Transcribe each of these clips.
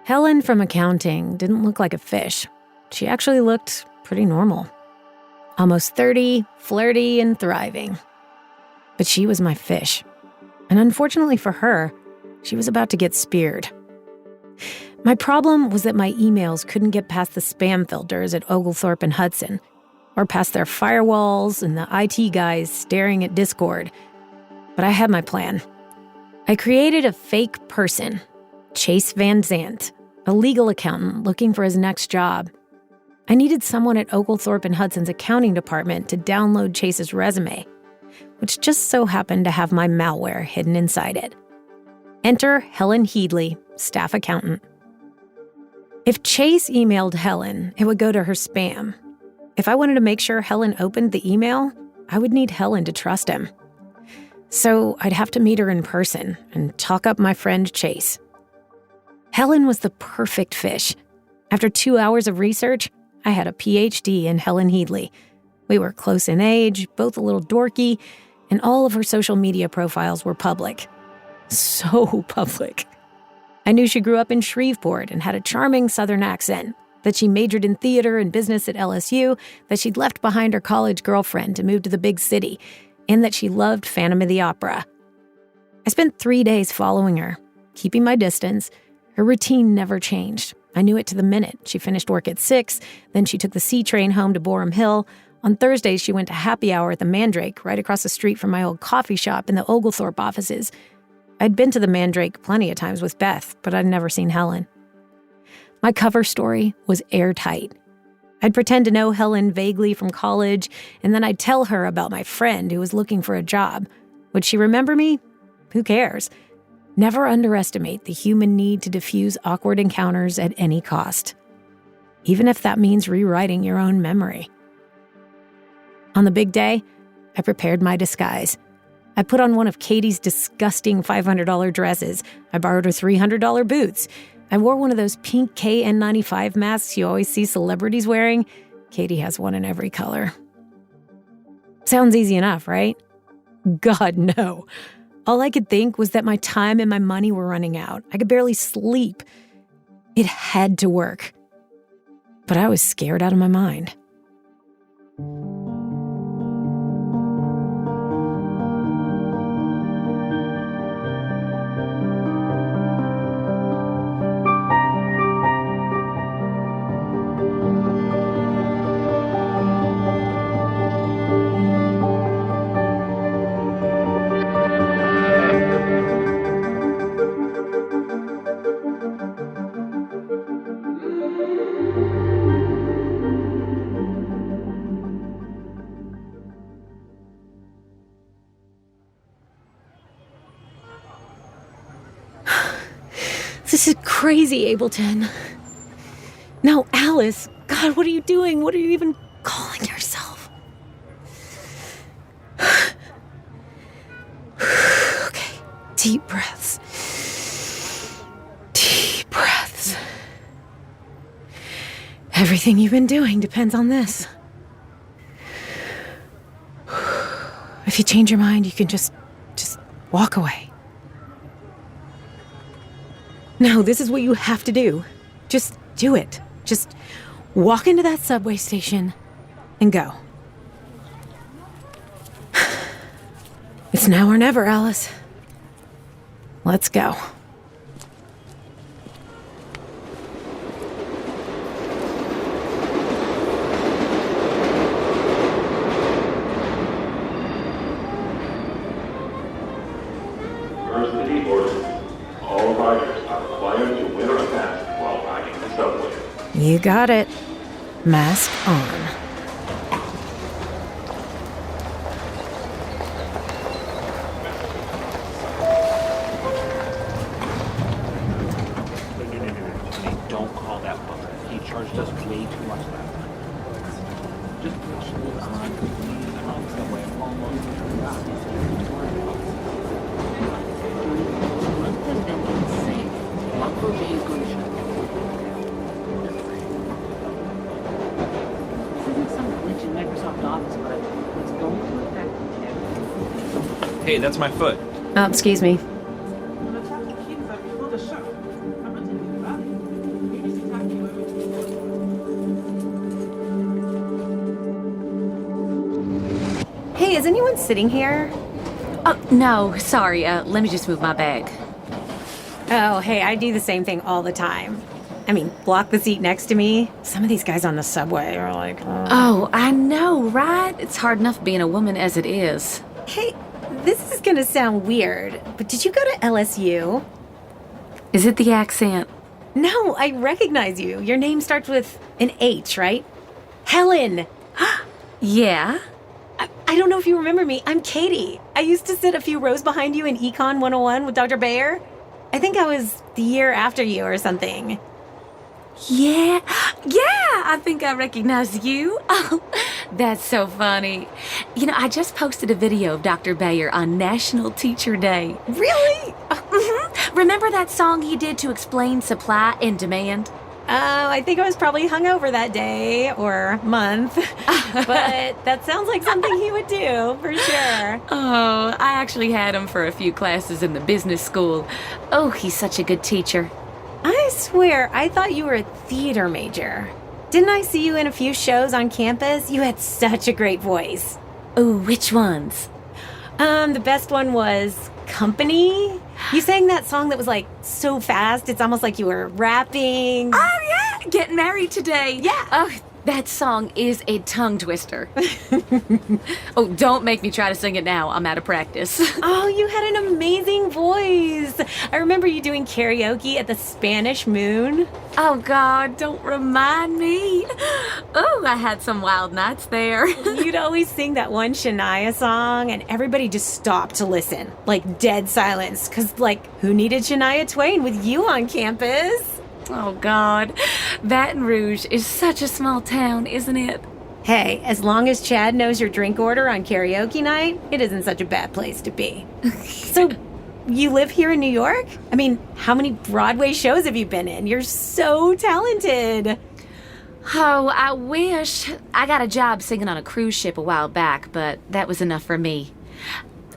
Helen from accounting didn't look like a fish. She actually looked pretty normal. Almost 30, flirty, and thriving. But she was my fish. And unfortunately for her, she was about to get speared. My problem was that my emails couldn't get past the spam filters at Oglethorpe and Hudson, or past their firewalls and the IT guys staring at Discord. But I had my plan. I created a fake person, Chase Van Zandt, a legal accountant looking for his next job. I needed someone at Oglethorpe and Hudson's accounting department to download Chase's resume, which just so happened to have my malware hidden inside it. Enter Helen Headley, staff accountant. If Chase emailed Helen, it would go to her spam. If I wanted to make sure Helen opened the email, I would need Helen to trust him. So I'd have to meet her in person and talk up my friend Chase. Helen was the perfect fish. After 2 hours of research, I had a PhD in Helen Headley. We were close in age, both a little dorky, and all of her social media profiles were public. So public. I knew she grew up in Shreveport and had a charming Southern accent, that she majored in theater and business at LSU, that she'd left behind her college girlfriend to move to the big city, and that she loved Phantom of the Opera. I spent 3 days following her, keeping my distance. Her routine never changed. I knew it to the minute. She finished work at 6, then she took the C train home to Borum Hill. On Thursdays, she went to happy hour at the Mandrake, right across the street from my old coffee shop in the Oglethorpe offices. I'd been to the Mandrake plenty of times with Beth, but I'd never seen Helen. My cover story was airtight. I'd pretend to know Helen vaguely from college, and then I'd tell her about my friend who was looking for a job. Would she remember me? Who cares? Never underestimate the human need to diffuse awkward encounters at any cost, even if that means rewriting your own memory. On the big day, I prepared my disguise. I put on one of Katie's disgusting $500 dresses. I borrowed her $300 boots. I wore one of those pink KN95 masks you always see celebrities wearing. Katie has one in every color. Sounds easy enough, right? God, no. All I could think was that my time and my money were running out. I could barely sleep. It had to work. But I was scared out of my mind. This is crazy, Ableton. No, Alice. God, what are you doing? What are you even calling yourself? Okay, deep breaths. Deep breaths. Everything you've been doing depends on this. If you change your mind, you can just walk away. No, this is what you have to do. Just do it. Just walk into that subway station and go. It's now or never, Alice. Let's go. University orders. All riders are required to wear a mask while riding the subway. You got it. Mask on. Don't call that booker. He charged us way too much last time. Just put shoes on. I'm on the subway. I'm almost. Hey, that's my foot. Oh, excuse me. is anyone sitting here? Oh, no, sorry. Let me just move my bag. Oh, hey, I do the same thing all the time. I mean, block the seat next to me. Some of these guys on the subway are like, Oh, I know, right? It's hard enough being a woman as it is. Hey, this is gonna sound weird, but did you go to LSU? Is it the accent? No, I recognize you. Your name starts with an H, right? Helen. Yeah? I don't know if you remember me. I'm Katie. I used to sit a few rows behind you in Econ 101 with Dr. Bayer. I think I was the year after you or something. Yeah, I think I recognize you. Oh, that's so funny. You know, I just posted a video of Dr. Bayer on National Teacher Day. Really? Remember that song he did to explain supply and demand? I think I was probably hungover that day or month, but that sounds like something he would do, for sure. Oh, I actually had him for a few classes in the business school. Oh, he's such a good teacher. I swear, I thought you were a theater major. Didn't I see you in a few shows on campus? You had such a great voice. Oh, which ones? The best one was Company. You sang that song that was like so fast, it's almost like you were rapping. Oh, yeah, getting married today. Yeah. Oh, that song is a tongue twister. Oh, don't make me try to sing it now. I'm out of practice. Oh, you had an amazing voice. I remember you doing karaoke at the Spanish Moon. Oh, God, don't remind me. Oh, I had some wild nights there. You'd always sing that one Shania song, and everybody just stopped to listen, like dead silence, because, like, who needed Shania Twain with you on campus? Oh, God. Baton Rouge is such a small town, isn't it? Hey, as long as Chad knows your drink order on karaoke night, it isn't such a bad place to be. So, you live here in New York? I mean, how many Broadway shows have you been in? You're so talented. Oh, I wish. I got a job singing on a cruise ship a while back, but that was enough for me.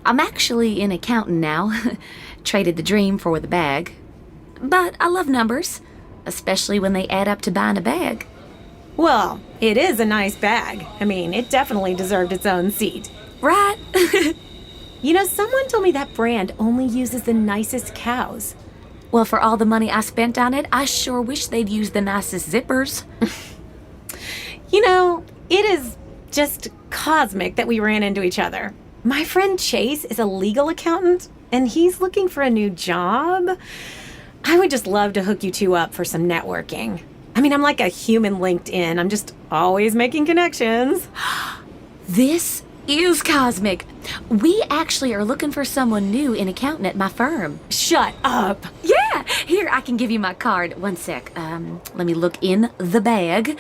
I'm actually an accountant now. Traded the dream for the bag. But I love numbers, especially when they add up to buying a bag. Well, it is a nice bag. I mean, it definitely deserved its own seat. Right? You know, someone told me that brand only uses the nicest cows. Well, for all the money I spent on it, I sure wish they'd use the nicest zippers. You know, it is just cosmic that we ran into each other. My friend Chase is a legal accountant, and he's looking for a new job. I would just love to hook you two up for some networking. I mean, I'm like a human LinkedIn. I'm just always making connections. This is cosmic. We actually are looking for someone new in accounting at my firm. Shut up. Yeah, here, I can give you my card. One sec. Let me look in the bag.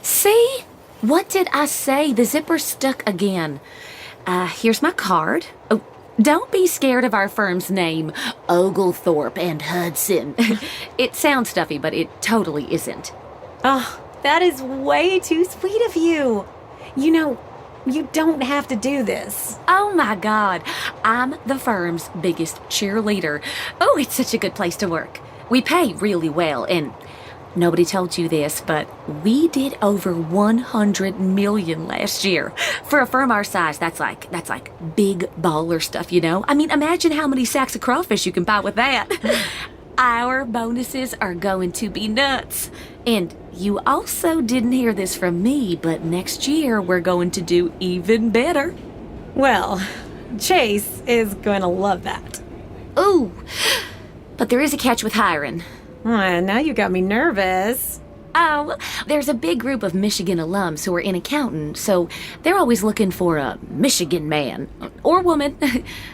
See? What did I say? The zipper's stuck again. Here's my card. Oh, don't be scared of our firm's name, Oglethorpe and Hudson. It sounds stuffy, but it totally isn't. Oh, that is way too sweet of you. You know, you don't have to do this. Oh my God, I'm the firm's biggest cheerleader. Oh, it's such a good place to work. We pay really well, and nobody told you this, but we did over 100 million last year. For a firm our size, that's like big baller stuff, you know? I mean, imagine how many sacks of crawfish you can buy with that. Our bonuses are going to be nuts. And you also didn't hear this from me, but next year we're going to do even better. Well, Chase is going to love that. Ooh, but there is a catch with hiring. Now you got me nervous. Oh, there's a big group of Michigan alums who are in accounting, so they're always looking for a Michigan man or woman.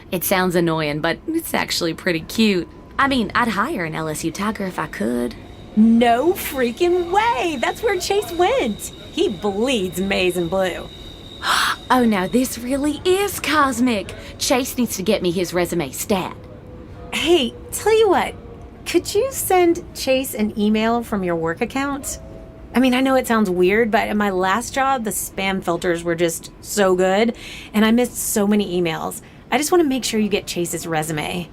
It sounds annoying, but it's actually pretty cute. I mean, I'd hire an LSU Tiger if I could. No freaking way! That's where Chase went. He bleeds maize and blue. Oh, now this really is cosmic. Chase needs to get me his resume stat. Hey, tell you what. Could you send Chase an email from your work account? I mean, I know it sounds weird, but at my last job, the spam filters were just so good, and I missed so many emails. I just want to make sure you get Chase's resume.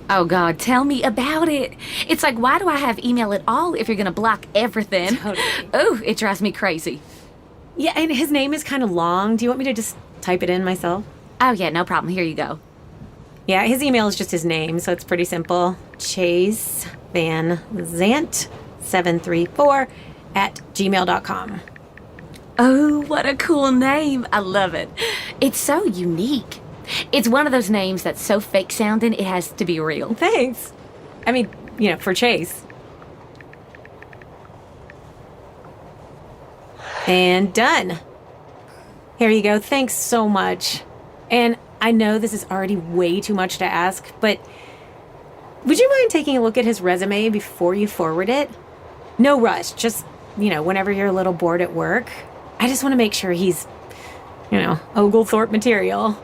Oh, God, tell me about it. It's like, why do I have email at all if you're going to block everything? Totally. Oh, it drives me crazy. Yeah, and his name is kind of long. Do you want me to just type it in myself? Oh, yeah, no problem. Here you go. Yeah, his email is just his name, so it's pretty simple. Chase Van Zant 734 at gmail.com. Oh, what a cool name. I love it. It's so unique. It's one of those names that's so fake sounding, it has to be real. Thanks. I mean, for Chase. And done. Here you go. Thanks so much. And I know this is already way too much to ask, but would you mind taking a look at his resume before you forward it? No rush. Just, whenever you're a little bored at work. I just want to make sure he's, Oglethorpe material.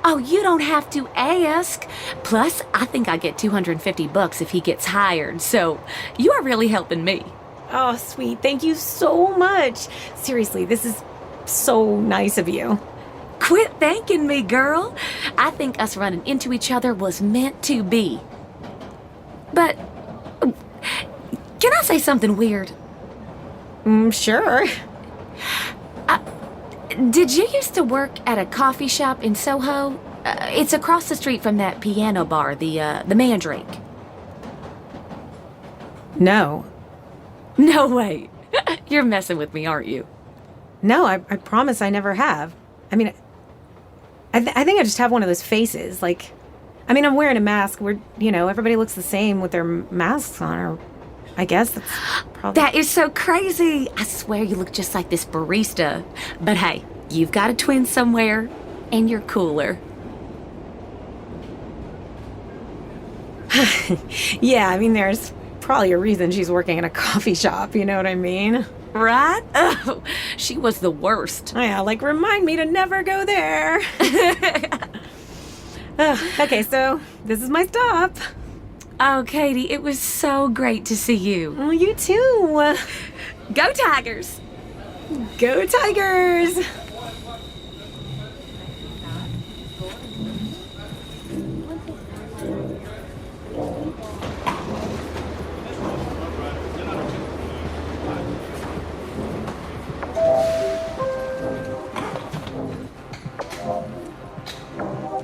Oh, you don't have to ask. Plus, I think I get $250 if he gets hired, so you are really helping me. Oh, sweet. Thank you so much. Seriously, this is so nice of you. Quit thanking me, girl. I think us running into each other was meant to be. But, can I say something weird? Sure. Did you used to work at a coffee shop in Soho? It's across the street from that piano bar, the Mandrake. No. No way. You're messing with me, aren't you? No, I promise I never have. I mean, I think I just have one of those faces. I'm wearing a mask where, everybody looks the same with their masks on, or I guess that's probably... That is so crazy. I swear you look just like this barista. But hey, you've got a twin somewhere, and you're cooler. Yeah, there's probably a reason she's working in a coffee shop, you know what I mean? Right? Oh, she was the worst. Yeah, remind me to never go there. Okay, so this is my stop. Oh, Katie, it was so great to see you. Well, you too. Go Tigers! Go Tigers!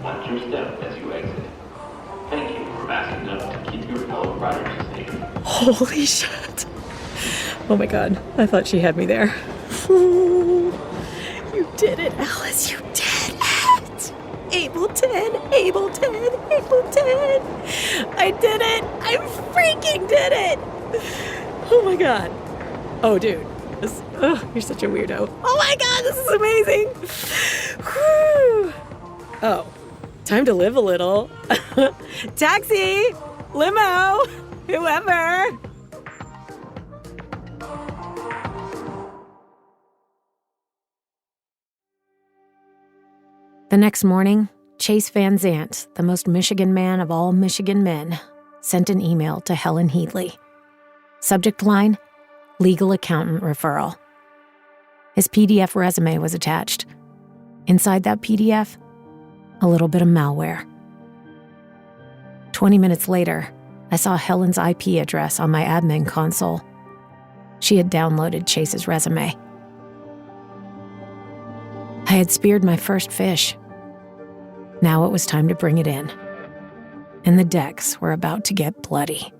Watch your step as you exit. Thank you for masking up to keep your fellow riders safe. Holy shit. Oh my god, I thought she had me there. You did it, Alice, you did it! Ableton, Ableton, Ableton! I did it! I freaking did it! Oh my god. Oh, dude. You're such a weirdo. Oh my god, this is amazing! Whew. Oh, time to live a little. Taxi! Limo! Whoever! The next morning, Chase Van Zant, the most Michigan man of all Michigan men, sent an email to Helen Headley. Subject line, legal accountant referral. His PDF resume was attached. Inside that PDF, a little bit of malware. 20 minutes later, I saw Helen's IP address on my admin console. She had downloaded Chase's resume. I had speared my first fish. Now it was time to bring it in. And the decks were about to get bloody.